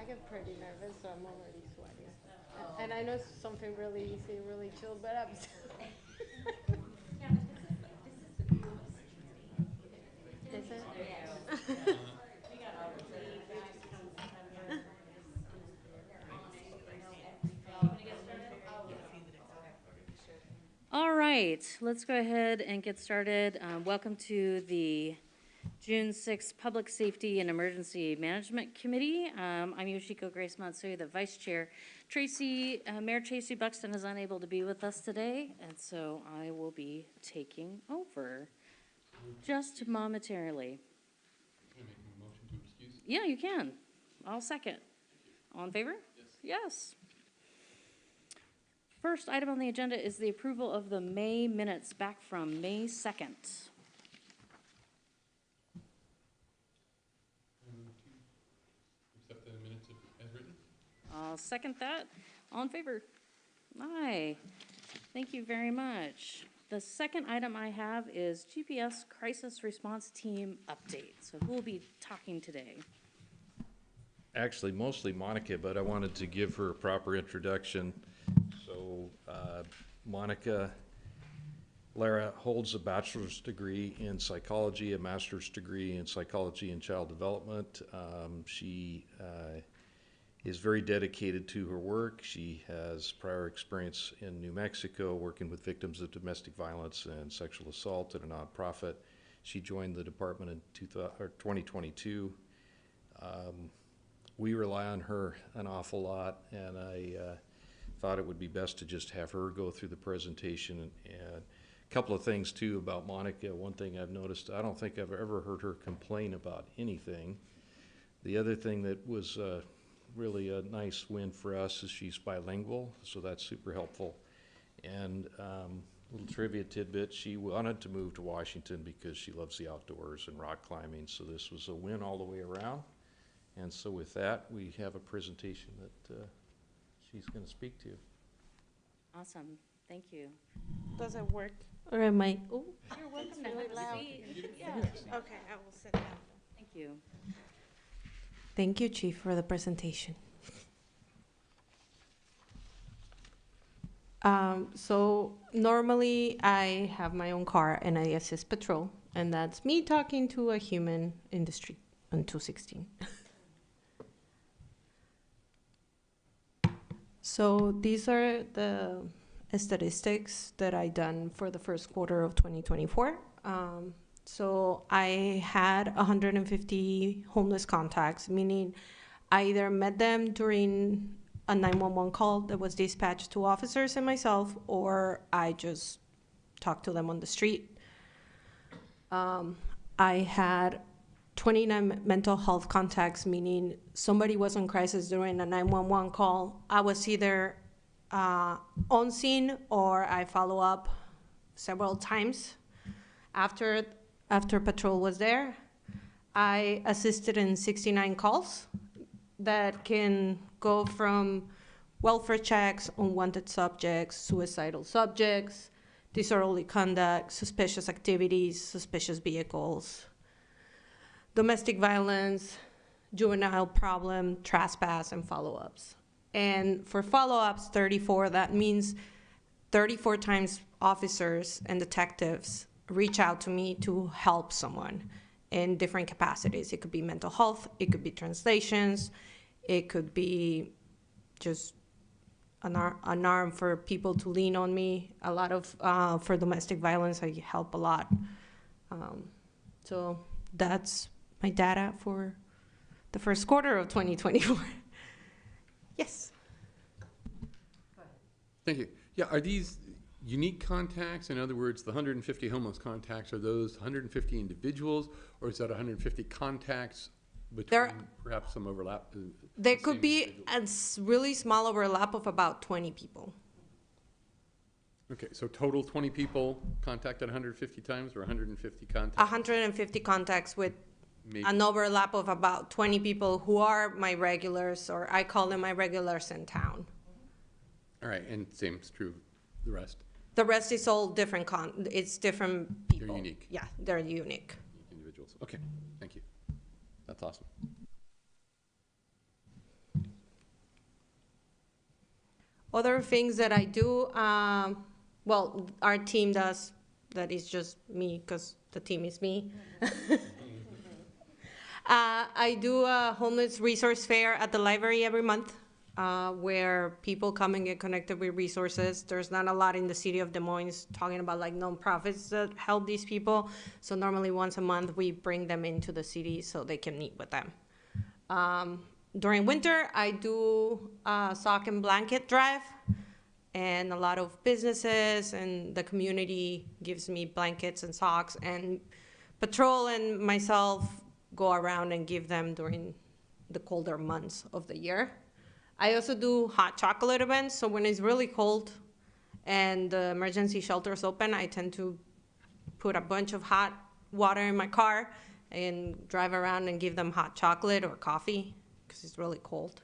get pretty nervous, so I'm already sweating. And I know it's something really easy, really chill, but I'm still. Is it? All right, let's go ahead and get started. Welcome to the June 6th Public Safety and Emergency Management Committee. I'm Yoshiko Grace Matsui, the Vice Chair. Mayor Tracy Buxton is unable to be with us today, and so I will be taking over just momentarily. Can I make a motion to excuse? Yeah, you can. I'll second. All in favor? Yes. First item on the agenda is the approval of the May minutes back from May 2nd. Accept the minutes as written? I'll second that. All in favor? Aye. Thank you very much. The second item I have is GPS Crisis Response Team update. So who will be talking today? Actually, mostly Monica, but I wanted to give her a proper introduction. So, Monica Lara holds a bachelor's degree in psychology, a master's degree in psychology and child development. She is very dedicated to her work. She has prior experience in New Mexico working with victims of domestic violence and sexual assault at a nonprofit. She joined the department in 2022. We rely on her an awful lot, and I thought it would be best to just have her go through the presentation. And a couple of things too about Monica. One thing I've noticed, I don't think I've ever heard her complain about anything. The other thing that was really a nice win for us is she's bilingual, so that's super helpful. And little trivia tidbit, she wanted to move to Washington because she loves the outdoors and rock climbing, so this was a win all the way around. And so with that, we have a presentation that she's going to speak to. Awesome. Thank you. Does it work? Or am I? Oh, You're welcome it's to really have a loud. seat. Yeah. Okay, I will sit down. Thank you. Thank you, Chief, for the presentation. So normally I have my own car and I assist patrol, and that's me talking to a human in the street on 216. So these are the statistics that I done for the first quarter of 2024. So I had 150 homeless contacts, meaning I either met them during a 911 call that was dispatched to officers and myself, or I just talked to them on the street. I had 29 mental health contacts, meaning somebody was on crisis during a 911 call. I was either on scene or I follow up several times after patrol was there. I assisted in 69 calls that can go from welfare checks, unwanted subjects, suicidal subjects, disorderly conduct, suspicious activities, suspicious vehicles, domestic violence, juvenile problem, trespass, and follow-ups. And for follow-ups, 34, that means 34 times officers and detectives reach out to me to help someone in different capacities. It could be mental health, it could be translations, it could be just an arm for people to lean on me. A lot of, for domestic violence, I help a lot. So that's my data for the first quarter of 2024. Yes. Thank you. Yeah, are these unique contacts? In other words, the 150 homeless contacts, are those 150 individuals, or is that 150 contacts between perhaps some overlap? There could be a really small overlap of about 20 people. Okay, so total 20 people contacted 150 times, or 150 contacts? 150 contacts with an overlap of about 20 people who are my regulars, or I call them my regulars in town. All right, and same is true the rest? The rest is all different, it's different people. They're unique? Yeah, they're unique. Individuals. Okay, thank you. That's awesome. Other things that I do, well, our team does, that is just me, because the team is me. I do a homeless resource fair at the library every month, where people come and get connected with resources. There's not a lot in the city of Des Moines talking about like nonprofits that help these people. So normally once a month, we bring them into the city so they can meet with them. During winter, I do a sock and blanket drive, and a lot of businesses and the community gives me blankets and socks, and Patrol and myself go around and give them during the colder months of the year. I also do hot chocolate events, so when it's really cold and the emergency shelters open, I tend to put a bunch of hot water in my car and drive around and give them hot chocolate or coffee because it's really cold.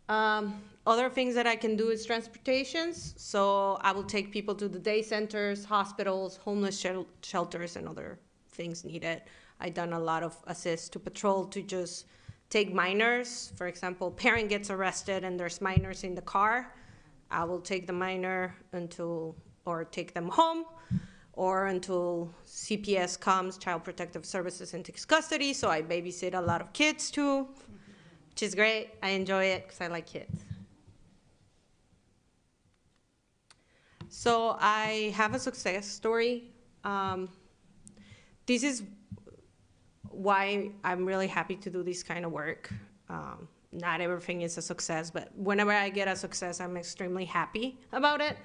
Other things that I can do is transportations. So I will take people to the day centers, hospitals, homeless shelters, and other things needed. I've done a lot of assists to Patrol to just take minors. For example, parent gets arrested and there's minors in the car. I will take the minor or take them home, or until CPS comes, Child Protective Services, and takes custody. So I babysit a lot of kids too, which is great. I enjoy it because I like kids. So I have a success story. This is why I'm really happy to do this kind of work. Not everything is a success, but whenever I get a success, I'm extremely happy about it.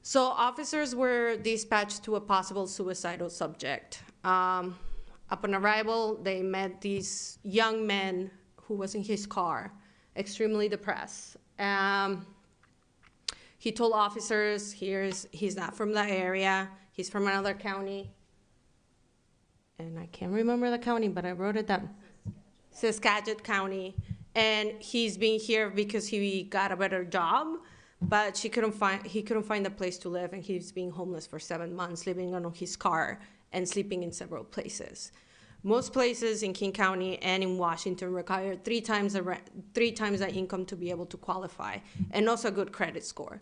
So officers were dispatched to a possible suicidal subject. Upon arrival, they met this young man who was in his car, extremely depressed. He told officers he's not from the area, he's from another county. And I can't remember the county, but I wrote it down. Saskatchewan County. And he's been here because he got a better job, but he couldn't find a place to live, and he's been homeless for 7 months, living on his car and sleeping in several places. Most places in King County and in Washington require three times the income to be able to qualify, and also a good credit score.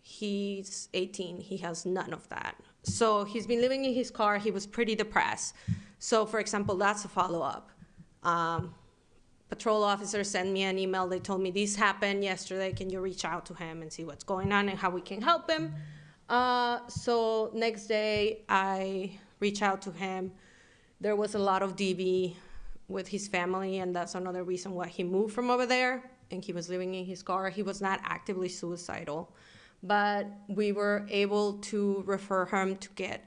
He's 18, he has none of that. So he's been living in his car, he was pretty depressed. So for example, that's a follow-up. Patrol officers sent me an email, they told me this happened yesterday, can you reach out to him and see what's going on and how we can help him? So next day, I reach out to him. There was a lot of DV with his family, and that's another reason why he moved from over there, and he was living in his car. He was not actively suicidal, but we were able to refer him to get,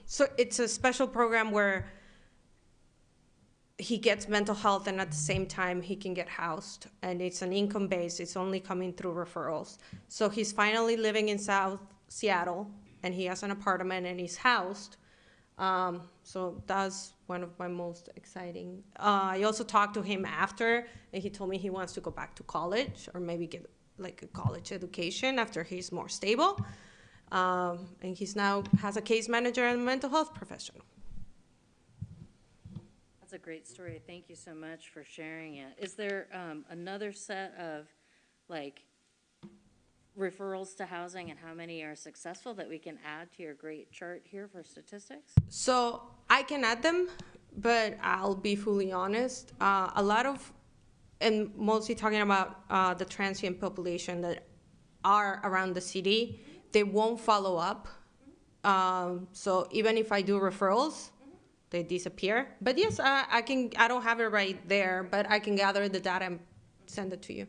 so it's a special program where he gets mental health, and at the same time he can get housed, and it's an income base. It's only coming through referrals. So he's finally living in South Seattle, and he has an apartment and he's housed. So that's one of my most exciting. I also talked to him after, and he told me he wants to go back to college, or maybe get like a college education after he's more stable. And he's now has a case manager and a mental health professional. That's a great story. Thank you so much for sharing it. Is there another set of like referrals to housing and how many are successful that we can add to your great chart here for statistics? So I can add them, but I'll be fully honest. A lot of, and mostly talking about the transient population that are around the city, they won't follow up. So even if I do referrals, they disappear. But yes, I don't have it right there, but I can gather the data and send it to you.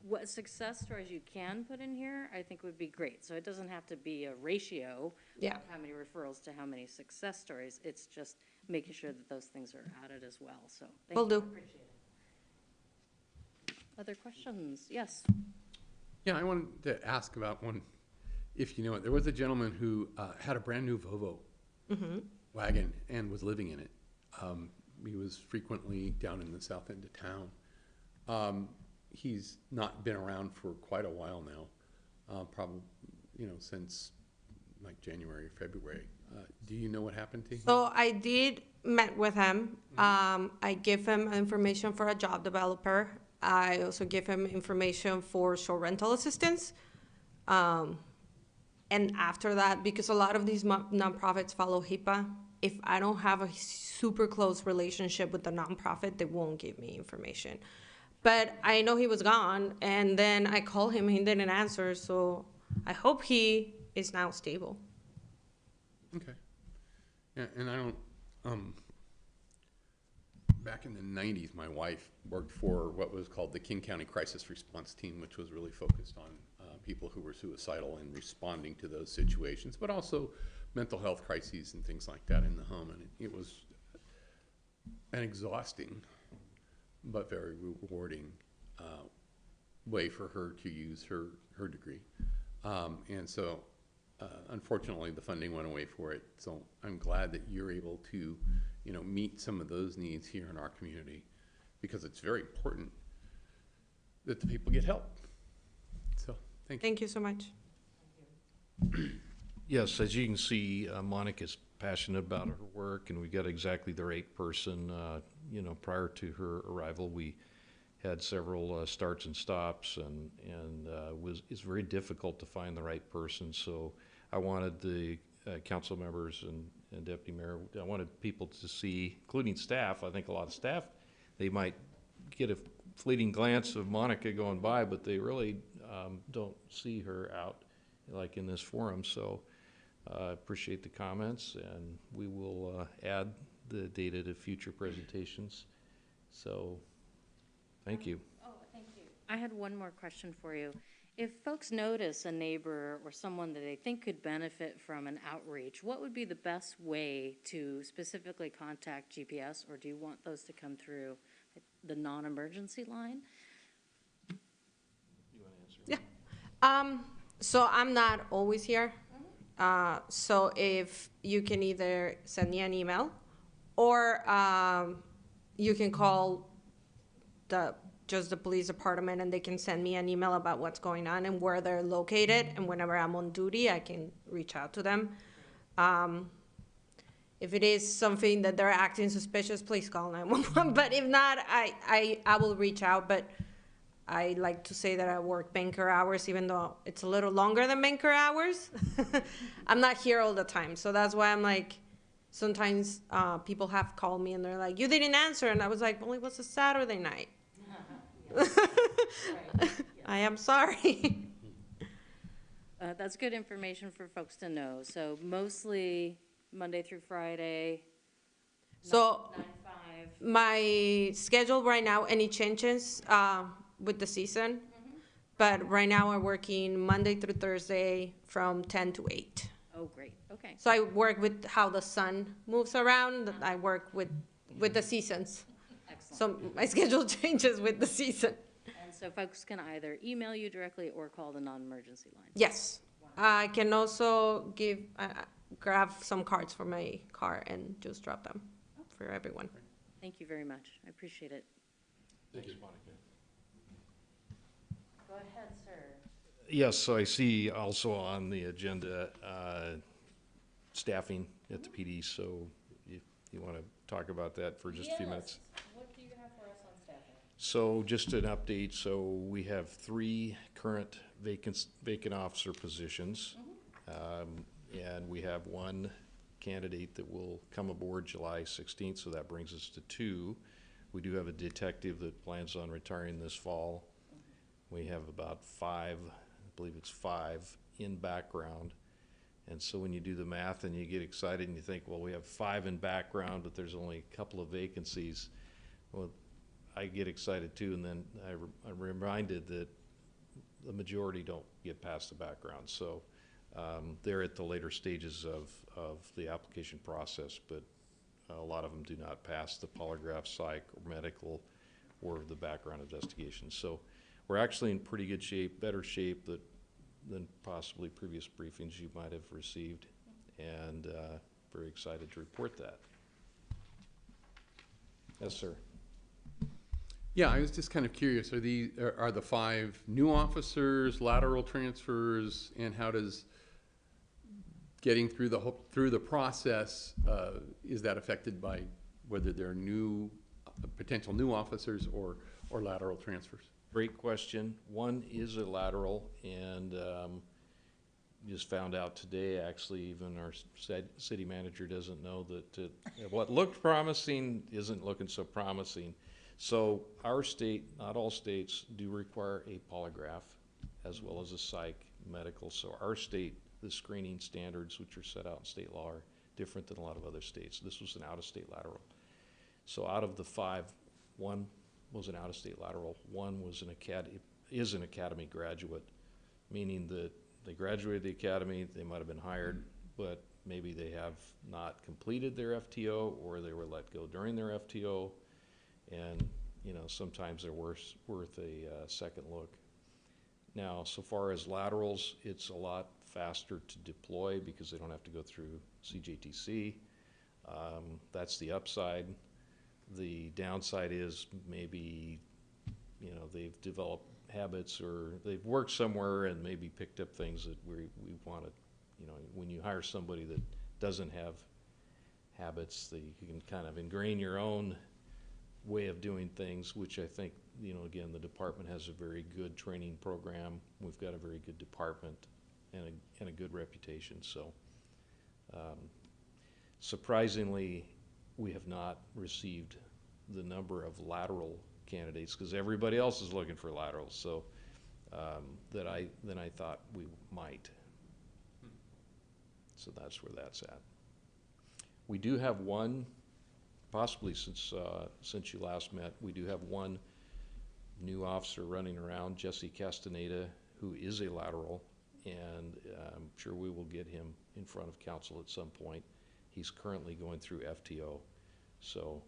What success stories you can put in here, I think would be great. So it doesn't have to be a ratio Yeah. of how many referrals to how many success stories. It's just making sure that those things are added as well. So thank Will you. do. Appreciate it. Other questions? Yes. Yeah, I wanted to ask about one, if you know it. There was a gentleman who had a brand new Volvo wagon and was living in it. He was frequently down in the south end of town. He's not been around for quite a while now, probably, since like January, February. Do you know what happened to him? So I did met with him. I give him information for a job developer. I also give him information for short rental assistance. And after that, because a lot of these nonprofits follow HIPAA, if I don't have a super close relationship with the nonprofit, they won't give me information. But I know he was gone, and then I called him, he didn't answer, so I hope he is now stable. Okay. Yeah, and I don't, back in the 90s, my wife worked for what was called the King County Crisis Response Team, which was really focused on people who were suicidal and responding to those situations, but also mental health crises and things like that in the home. And it was an exhausting but very rewarding way for her to use her degree. And so unfortunately, the funding went away for it. So I'm glad that you're able to, you know, meet some of those needs here in our community, because it's very important that the people get help. So thank you. Thank you so much. Yes, as you can see, Monica's passionate about her work, and we got exactly the right person. You know, prior to her arrival, we had several starts and stops, and it's very difficult to find the right person. So I wanted the council members and deputy mayor, I wanted people to see, including staff. I think a lot of staff, they might get a fleeting glance of Monica going by, but they really don't see her out like in this forum. So I appreciate the comments, and we will add the data to future presentations. So thank you. Oh, thank you. I had one more question for you. If folks notice a neighbor or someone that they think could benefit from an outreach, what would be the best way to specifically contact GPS, or do you want those to come through the non-emergency line? You want to answer? Yeah. So I'm not always here. So if you can either send me an email, or you can call just the police department, and they can send me an email about what's going on and where they're located. And whenever I'm on duty, I can reach out to them. If it is something that they're acting suspicious, please call 911. But if not, I will reach out. But I like to say that I work banker hours, even though it's a little longer than banker hours. I'm not here all the time. So that's why I'm like, sometimes people have called me and they're like, you didn't answer. And I was like, well, it was a Saturday night. I am sorry. That's good information for folks to know. So mostly Monday through Friday, So 9 to 5. my schedule right now, any changes with the season? But right now I'm working Monday through Thursday from 10 to 8. Oh, great. Okay. So I work with how the sun moves around. I work with the seasons. Excellent. So my schedule changes with the season. And so folks can either email you directly or call the non-emergency line. Yes. I can also grab some cards for my car and just drop them for everyone. Thank you very much. I appreciate it. Thanks, Monica. Go ahead, sir. Yes, so I see also on the agenda, staffing at the PD, so if you want to talk about that for just a few minutes. What do you have for us on staffing? So just an update, so we have 3 current vacant officer positions. And we have 1 candidate that will come aboard July 16th, so that brings us to 2. We do have a detective that plans on retiring this fall. We have about 5, I believe it's 5 in background. And so when you do the math and you get excited and you think, well, we have 5 in background, but there's only a couple of vacancies. Well, I get excited too, and then I'm reminded that the majority don't get past the background. So they're at the later stages of the application process, but a lot of them do not pass the polygraph, psych, or medical, or the background investigation. So we're actually in pretty good shape, better shape than possibly previous briefings you might have received, and very excited to report that. Yes, sir. Yeah, I was just kind of curious, are the 5 new officers, lateral transfers, and how does getting through the process, is that affected by whether they're new potential new officers or lateral transfers? Great question. One is a lateral, and just found out today, actually, even our city manager doesn't know that what looked promising isn't looking so promising. So our state, not all states, do require a polygraph as well as a psych medical. So our state, the screening standards, which are set out in state law, are different than a lot of other states. This was an out-of-state lateral. So out of the 5, 1 was an out-of-state lateral. 1 was an academy graduate, meaning that they graduated the academy, they might have been hired, but maybe they have not completed their FTO, or they were let go during their FTO, and sometimes they're worth a second look. Now, so far as laterals, it's a lot faster to deploy because they don't have to go through CJTC. That's the upside. The downside is maybe, they've developed habits, or they've worked somewhere and maybe picked up things that we want to, when you hire somebody that doesn't have habits, you can kind of ingrain your own way of doing things, which I think, again, the department has a very good training program. We've got a very good department and a good reputation. So surprisingly, we have not received the number of lateral candidates, because everybody else is looking for laterals, so than I thought we might. So that's where that's at. We do have one, possibly since you last met, we do have one new officer running around, Jesse Castaneda, who is a lateral, and I'm sure we will get him in front of council at some point. He's currently going through FTO, so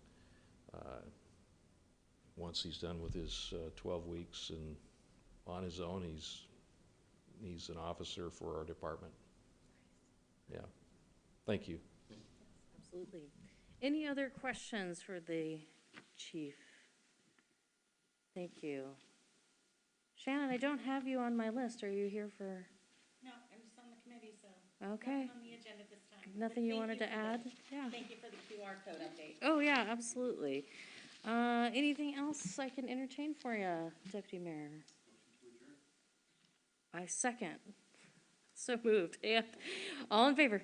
once he's done with his 12 weeks and on his own, he's an officer for our department. Yeah. Thank you. Absolutely. Any other questions for the chief? Thank you. Shannon, I don't have you on my list. Are you here for? No, I'm just on the committee, so. Okay. Nothing on the agenda this time. Nothing you wanted to add? Yeah. Thank you for the QR code update. Oh, yeah, absolutely. Anything else I can entertain for you, Deputy Mayor? I second. So moved. Yeah. All in favor?